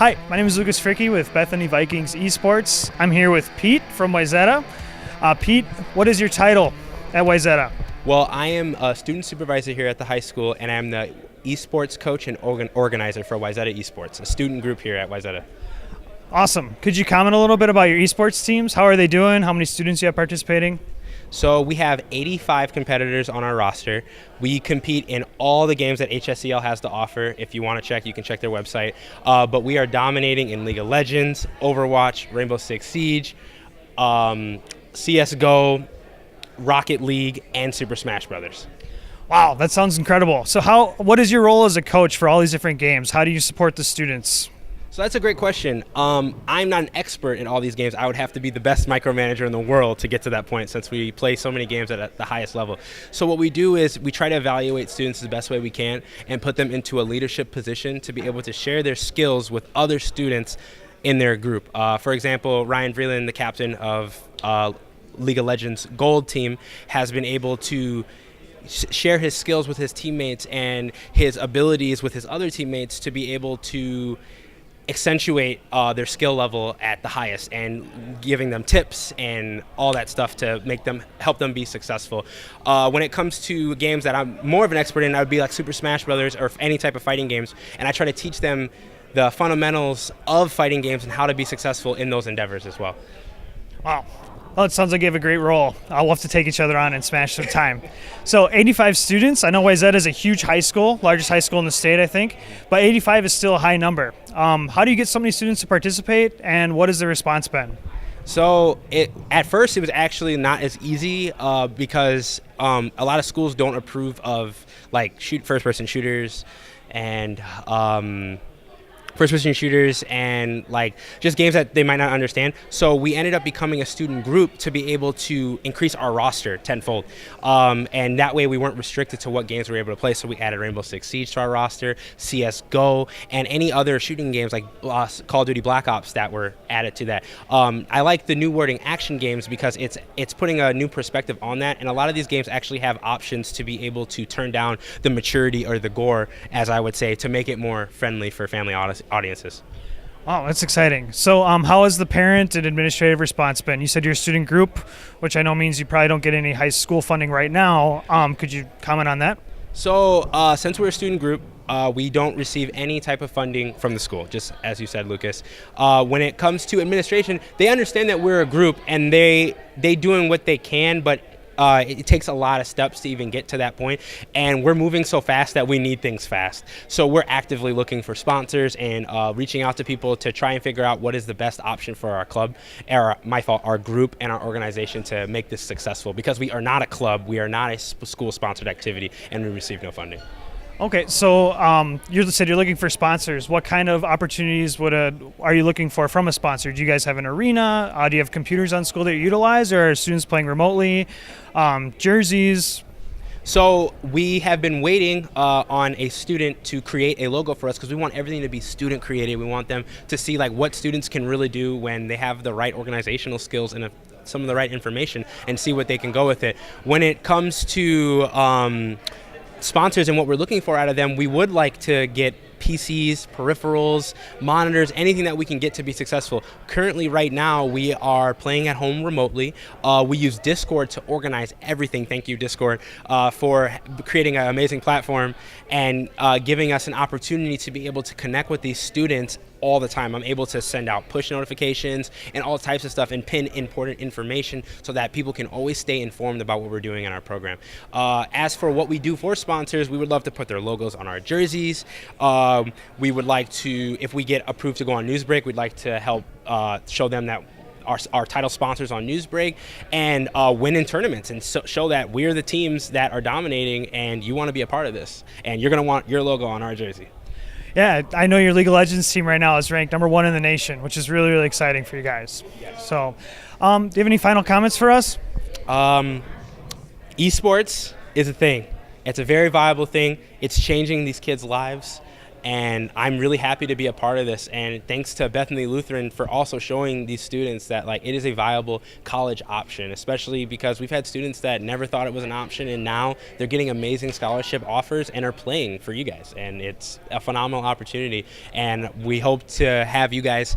Hi, my name is Lucas Fricky with Bethany Vikings Esports. I'm here with Pete from Wayzata. Pete, what is your title at Wayzata? Well, I am a student supervisor here at the high school, and I'm the esports coach and organizer for Wayzata Esports, a student group here at Wayzata. Awesome. Could you comment a little bit about your esports teams? How are they doing? How many students you have participating? So we have 85 competitors on our roster. We compete in all the games that HSCL has to offer. If you want to check, you can check their website. But we are dominating in League of Legends, Overwatch, Rainbow Six Siege, CSGO, Rocket League, and Super Smash Brothers. Wow, that sounds incredible. So what is your role as a coach for all these different games? How do you support the students? So that's a great question. I'm not an expert in all these games. I would have to be the best micromanager in the world to get to that point, since we play so many games at the highest level. So what we do is we try to evaluate students the best way we can and put them into a leadership position to be able to share their skills with other students in their group. For example, Ryan Vreeland, the captain of League of Legends Gold team, has been able to share his skills with his teammates and his abilities with his other teammates to be able to accentuate their skill level at the highest, and giving them tips and all that stuff to help them be successful. When it comes to games that I'm more of an expert in, I would be like Super Smash Brothers or any type of fighting games, and I try to teach them the fundamentals of fighting games and how to be successful in those endeavors as well. Wow. Well, it sounds like you have a great role. We'll have to take each other on and smash some time. So 85 students. I know Wayzata is a huge high school, largest high school in the state, I think. But 85 is still a high number. How do you get so many students to participate, and what has the response been? So at first it was actually not as easy because a lot of schools don't approve of like first-person shooters and like just games that they might not understand. So we ended up becoming a student group to be able to increase our roster tenfold. And that way we weren't restricted to what games we were able to play. So we added Rainbow Six Siege to our roster, CSGO, and any other shooting games like Call of Duty Black Ops that were added to that. I like the new wording action games because it's putting a new perspective on that. And a lot of these games actually have options to be able to turn down the maturity or the gore, as I would say, to make it more friendly for family audiences. Wow, that's exciting. So how has the parent and administrative response been? You said you're a student group, which I know means you probably don't get any high school funding right now. Could you comment on that? So since we're a student group, we don't receive any type of funding from the school, just as you said, Lucas. When it comes to administration, they understand that we're a group and they doing what they can, but it takes a lot of steps to even get to that point, and we're moving so fast that we need things fast. So we're actively looking for sponsors and reaching out to people to try and figure out what is the best option for our club, or our group and our organization to make this successful, because we are not a club, we are not a school-sponsored activity, and we receive no funding. Okay, so you said you're looking for sponsors. What kind of opportunities are you looking for from a sponsor? Do you guys have an arena? Do you have computers on school that you utilize, or are students playing remotely? Jerseys? So we have been waiting on a student to create a logo for us, because we want everything to be student created. We want them to see like what students can really do when they have the right organizational skills and some of the right information, and see what they can go with it. When it comes to sponsors and what we're looking for out of them, we would like to get PCs, peripherals, monitors, anything that we can get to be successful. Currently, right now, we are playing at home remotely. We use Discord to organize everything. Thank you, Discord, for creating an amazing platform and giving us an opportunity to be able to connect with these students all the time. I'm able to send out push notifications and all types of stuff and pin important information so that people can always stay informed about what we're doing in our program. As for what we do for sponsors, we would love to put their logos on our jerseys. We would like to, if we get approved to go on Newsbreak, we'd like to help show them that our title sponsors on Newsbreak, and win in tournaments, and show that we're the teams that are dominating, and you want to be a part of this, and you're going to want your logo on our jersey. Yeah, I know your League of Legends team right now is ranked #1 in the nation, which is really, really exciting for you guys. Yes. So, do you have any final comments for us? Esports is a thing. It's a very viable thing. It's changing these kids' lives. And I'm really happy to be a part of this. And thanks to Bethany Lutheran for also showing these students that like it is a viable college option, especially because we've had students that never thought it was an option, and now they're getting amazing scholarship offers and are playing for you guys. And it's a phenomenal opportunity. And we hope to have you guys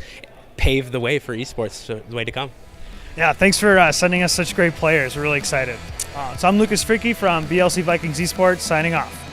pave the way for esports, the way to come. Yeah, thanks for sending us such great players. We're really excited. So I'm Lucas Fricky from BLC Vikings Esports, signing off.